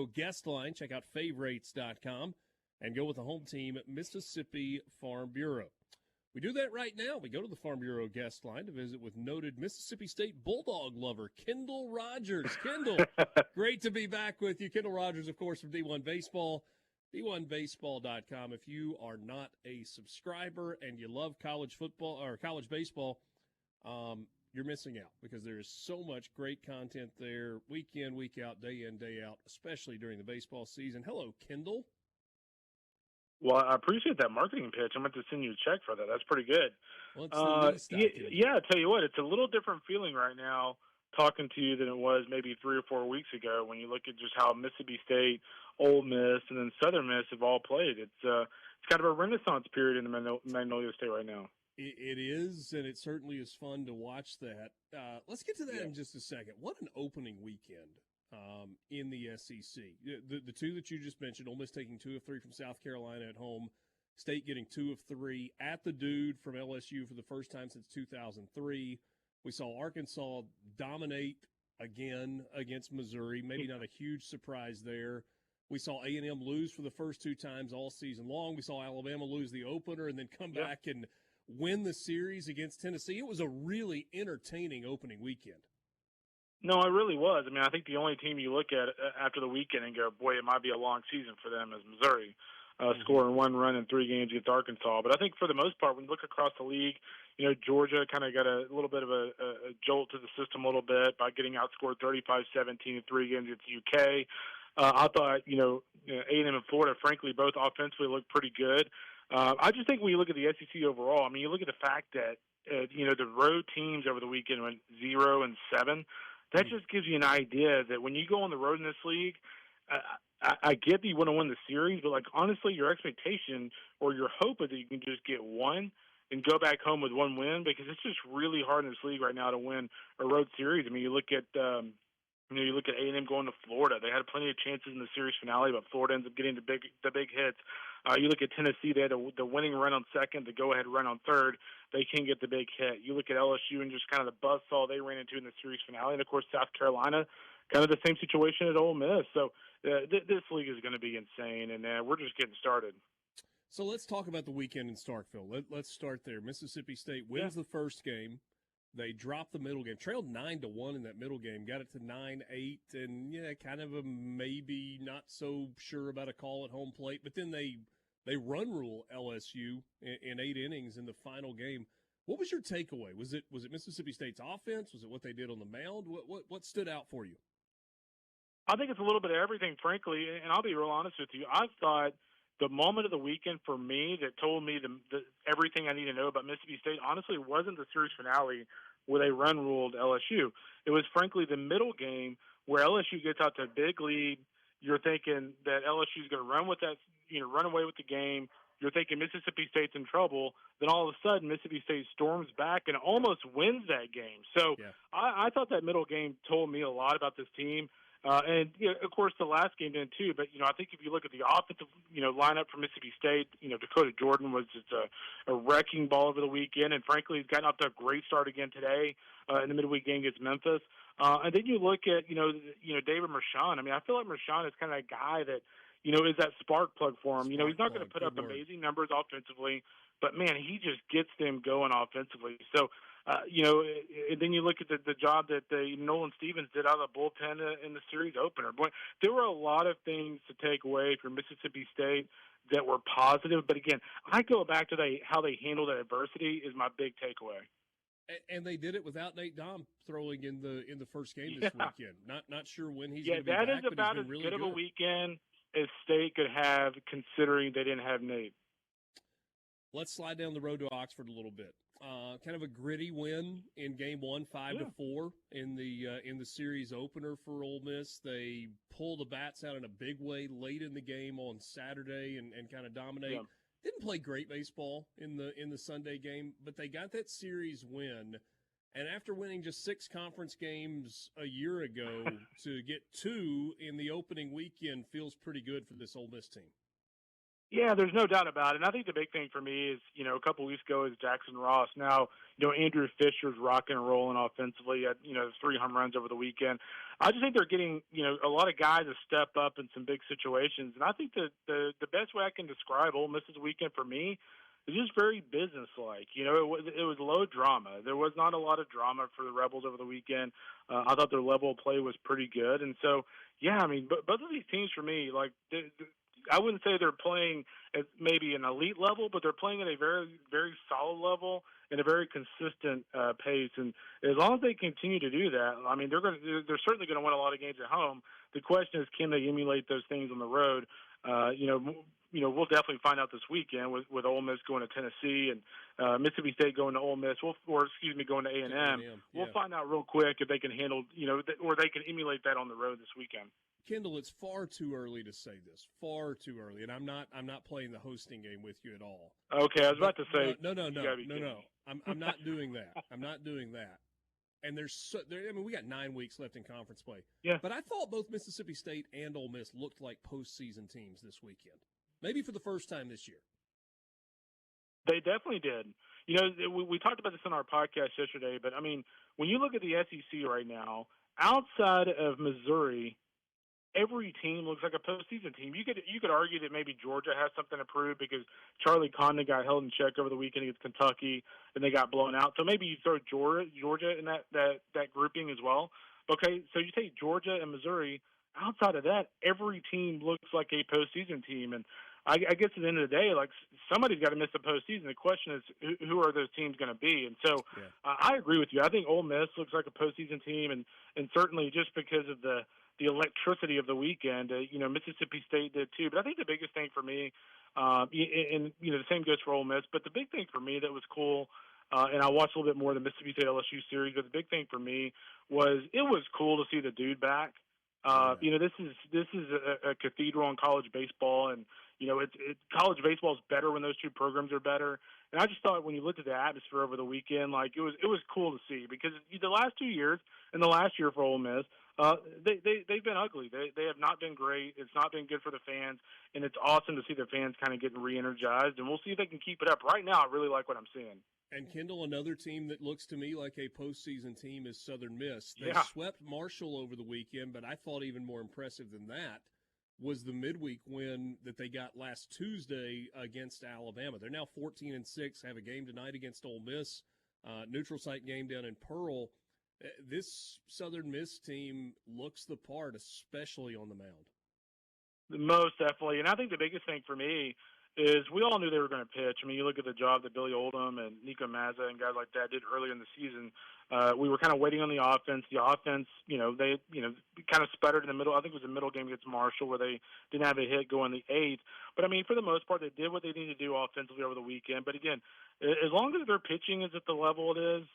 guest line. Check out favorites.com and go with the home team, Mississippi Farm Bureau. We do that right now. We go to the Farm Bureau guest line to visit with noted Mississippi State Bulldog lover, Kendall Rogers. Kendall, great to be back with you. Kendall Rogers, of course, from D1 Baseball, D1Baseball.com. If you are not a subscriber and you love college football or college baseball, you're missing out because there is so much great content there week in, week out, day in, day out, especially during the baseball season. Hello, Kendall. Well, I appreciate that marketing pitch. I'm going to send you a check for that. That's pretty good. Well, it's the least I can do. Yeah, I tell you what, it's a little different feeling right now talking to you than it was maybe 3 or 4 weeks ago when you look at just how Mississippi State, Ole Miss, and then Southern Miss have all played. It's kind of a renaissance period in the Magnolia State right now. It is, and it certainly is fun to watch that. Let's get to that in just a second. What an opening weekend in the SEC. The two that you just mentioned, Ole Miss taking 2 of 3 from South Carolina at home, State getting 2 of 3 at the Dude from LSU for the first time since 2003. We saw Arkansas dominate again against Missouri. Maybe not a huge surprise there. We saw A&M lose for the first 2 times all season long. We saw Alabama lose the opener and then come back and win the series against Tennessee. It was a really entertaining opening weekend. No, it really was. I mean, I think the only team you look at after the weekend and go, boy, it might be a long season for them is Missouri, scoring 1 run in 3 games against Arkansas. But I think for the most part, when you look across the league, Georgia kind of got a little bit of a jolt to the system a little bit by getting outscored 35-17 in 3 games against UK. I thought, A&M and Florida, frankly, both offensively looked pretty good. I just think when you look at the SEC overall, I mean, you look at the fact that, the road teams over the weekend went 0-7. That just gives you an idea that when you go on the road in this league, I get that you want to win the series, but, honestly, your expectation or your hope is that you can just get one and go back home with 1 win because it's just really hard in this league right now to win a road series. I mean, you look at A&M going to Florida. They had plenty of chances in the series finale, but Florida ends up getting the big hits. You look at Tennessee. They had the winning run on second, the go-ahead run on third. They can't get the big hit. You look at LSU and just kind of the buzzsaw they ran into in the series finale. And, of course, South Carolina, kind of the same situation at Ole Miss. So this league is going to be insane, and we're just getting started. So let's talk about the weekend in Starkville. Let's start there. Mississippi State wins the first game. They dropped the middle game, trailed 9-1 in that middle game, got it to 9-8, and kind of a maybe not so sure about a call at home plate. But then they run rule LSU in 8 innings in the final game. What was your takeaway? Was it Mississippi State's offense? Was it what they did on the mound? What stood out for you? I think it's a little bit of everything, frankly, and I'll be real honest with you. I thought the moment of the weekend for me that told me everything I need to know about Mississippi State, honestly, wasn't the series finale where they run ruled LSU. It was, frankly, the middle game where LSU gets out to a big lead. You're thinking that LSU is going to run with that, run away with the game. You're thinking Mississippi State's in trouble. Then all of a sudden, Mississippi State storms back and almost wins that game. So I thought that middle game told me a lot about this team. And, of course, the last game did too. But, I think if you look at the offensive, lineup for Mississippi State, Dakota Jordan was just a wrecking ball over the weekend. And, frankly, he's gotten off to a great start again today in the midweek game against Memphis. And then you look at, David Mershon. I mean, I feel like Mershon is kind of a guy that, is that spark plug for him. He's not going to put up amazing numbers offensively, but, man, he just gets them going offensively. So, and then you look at the job that Nolan Stevens did out of the bullpen in the series opener. Boy, there were a lot of things to take away from Mississippi State that were positive. But, again, I go back to how they handled adversity is my big takeaway. And they did it widhout Nate Dom throwing in the first game this weekend. Not sure when he's going to be back, that is about as really good of a weekend as State could have considering they didn't have Nate. Let's slide down the road to Oxford a little bit. Kind of a gritty win in Game 1, 5-4 in the series opener for Ole Miss. They pull the bats out in a big way late in the game on Saturday and kind of dominate. Yeah. Didn't play great baseball in the Sunday game, but they got that series win. And after winning just 6 conference games a year ago, to get 2 in the opening weekend feels pretty good for this Ole Miss team. Yeah, there's no doubt about it. And I think the big thing for me is, a couple weeks ago is Jackson Ross. Now, Andrew Fisher's rocking and rolling offensively at, 3 home runs over the weekend. I just think they're getting, a lot of guys to step up in some big situations. And I think the best way I can describe Ole Miss's weekend for me is just very businesslike. It was low drama. There was not a lot of drama for the Rebels over the weekend. I thought their level of play was pretty good. And so, yeah, I mean, both of these teams for me, like, I wouldn't say they're playing at maybe an elite level, but they're playing at a very, very solid level and a very consistent pace. And as long as they continue to do that, I mean, they're certainly going to win a lot of games at home. The question is, can they emulate those things on the road? We'll definitely find out this weekend with Ole Miss going to Tennessee and Mississippi State going to Ole Miss, going to A&M. We'll find out real quick if they can handle, or they can emulate that on the road this weekend. Kendall, it's far too early to say this. Far too early, and I'm not playing the hosting game with you at all. Okay, I was about to say. No. I'm not doing that. I'm not doing that. And we got 9 weeks left in conference play. Yeah. But I thought both Mississippi State and Ole Miss looked like postseason teams this weekend. Maybe for the first time this year. They definitely did. We talked about this on our podcast yesterday, but I mean, when you look at the SEC right now, outside of Missouri, every team looks like a postseason team. You could argue that maybe Georgia has something to prove because Charlie Condon got held in check over the weekend against Kentucky, and they got blown out. So maybe you throw Georgia in that grouping as well. Okay, so you take Georgia and Missouri. Outside of that, every team looks like a postseason team, and I guess at the end of the day, like, somebody's got to miss the postseason. The question is, who are those teams going to be? And so, I agree with you. I think Ole Miss looks like a postseason team, and certainly just because of the electricity of the weekend, Mississippi State did too. But I think the biggest thing for me, the same goes for Ole Miss. But the big thing for me that was cool, and I watched a little bit more of the Mississippi State LSU series. But the big thing for me was it was cool to see the dude back. This is a cathedral in college baseball, and college baseball is better when those two programs are better. And I just thought when you looked at the atmosphere over the weekend, like it was cool to see because the last 2 years and the last year for Ole Miss, they've been ugly. They have not been great. It's not been good for the fans, and it's awesome to see their fans kind of getting re-energized. And we'll see if they can keep it up. Right now, I really like what I'm seeing. And, Kendall, another team that looks to me like a postseason team is Southern Miss. They swept Marshall over the weekend, but I thought even more impressive than that was the midweek win that they got last Tuesday against Alabama. They're now 14-6, have a game tonight against Ole Miss, neutral site game down in Pearl. This Southern Miss team looks the part, especially on the mound. Most definitely. And I think the biggest thing for me is we all knew they were going to pitch. I mean, you look at the job that Billy Oldham and Nico Mazza and guys like that did early in the season. We were kind of waiting on the offense. The offense, they kind of sputtered in the middle. I think it was a middle game against Marshall where they didn't have a hit go in the eighth. But, I mean, for the most part, they did what they needed to do offensively over the weekend. But, again, as long as their pitching is at the level it is,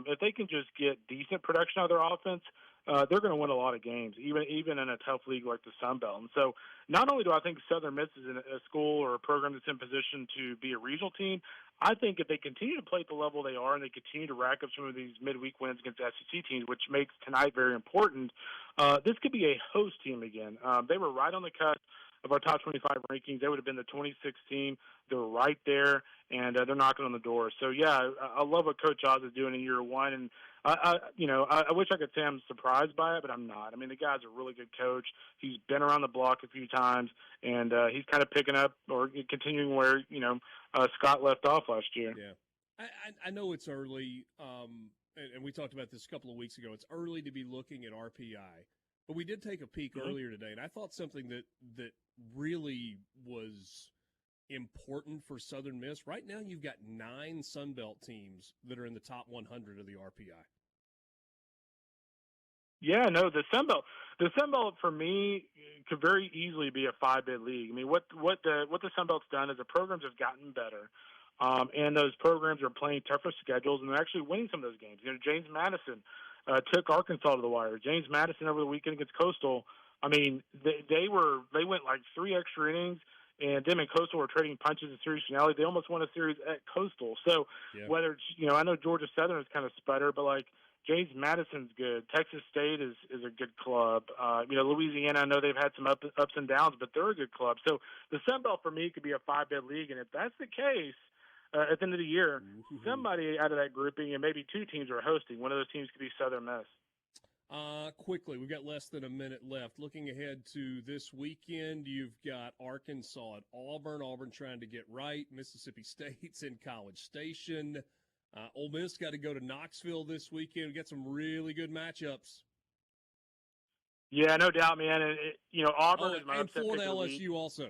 if they can just get decent production out of their offense, they're going to win a lot of games, even in a tough league like the Sun Belt. And so not only do I think Southern Miss is in a school or a program that's in position to be a regional team, I think if they continue to play at the level they are and they continue to rack up some of these midweek wins against SEC teams, which makes tonight very important, this could be a host team again. They were right on the cusp of our top 25 rankings. They would have been the 26th team. They're right there, and they're knocking on the door. So, yeah, I love what Coach Oz is doing in year one, and I wish I could say I'm surprised by it, but I'm not. I mean, the guy's a really good coach. He's been around the block a few times, and he's kind of picking up or continuing where, Scott left off last year. Yeah. I know it's early, and we talked about this a couple of weeks ago. It's early to be looking at RPI, but we did take a peek earlier today, and I thought something that really was important for Southern Miss. Right now you've got 9 Sun Belt teams that are in the top 100 of the RPI. Yeah, no, the Sun Belt for me could very easily be a 5-bid league. I mean, what the Sun Belt's done is the programs have gotten better, and those programs are playing tougher schedules, and they're actually winning some of those games. James Madison took Arkansas to the wire. James Madison over the weekend against Coastal. I mean, they went like 3 extra innings, and them and Coastal were trading punches in series finale. They almost won a series at Coastal. So whether it's, I know Georgia Southern is kind of sputter, but like, James Madison's good. Texas State is a good club. Louisiana, I know they've had some ups and downs, but they're a good club. So the Sun Belt for me could be a 5-bid league, and if that's the case, at the end of the year, somebody out of that grouping, and maybe two teams are hosting. One of those teams could be Southern Miss. Quickly, we've got less than a minute left. Looking ahead to this weekend, you've got Arkansas at Auburn. Auburn trying to get right. Mississippi State's in College Station. Ole Miss got to go to Knoxville this weekend. We got some really good matchups. Yeah, no doubt, man. Auburn is my and upset Florida pick of the LSU week. also.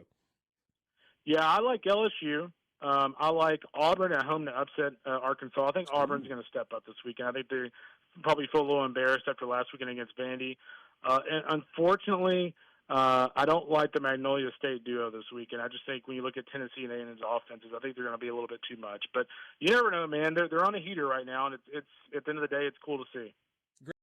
Yeah, I like LSU. I like Auburn at home to upset Arkansas. I think Auburn's going to step up this weekend. I think they probably feel a little embarrassed after last weekend against Vandy. And unfortunately, I don't like the Magnolia State duo this weekend. I just think when you look at Tennessee and A&M's offenses, I think they're going to be a little bit too much. But you never know, man. They're on a heater right now, and it's at the end of the day, it's cool to see.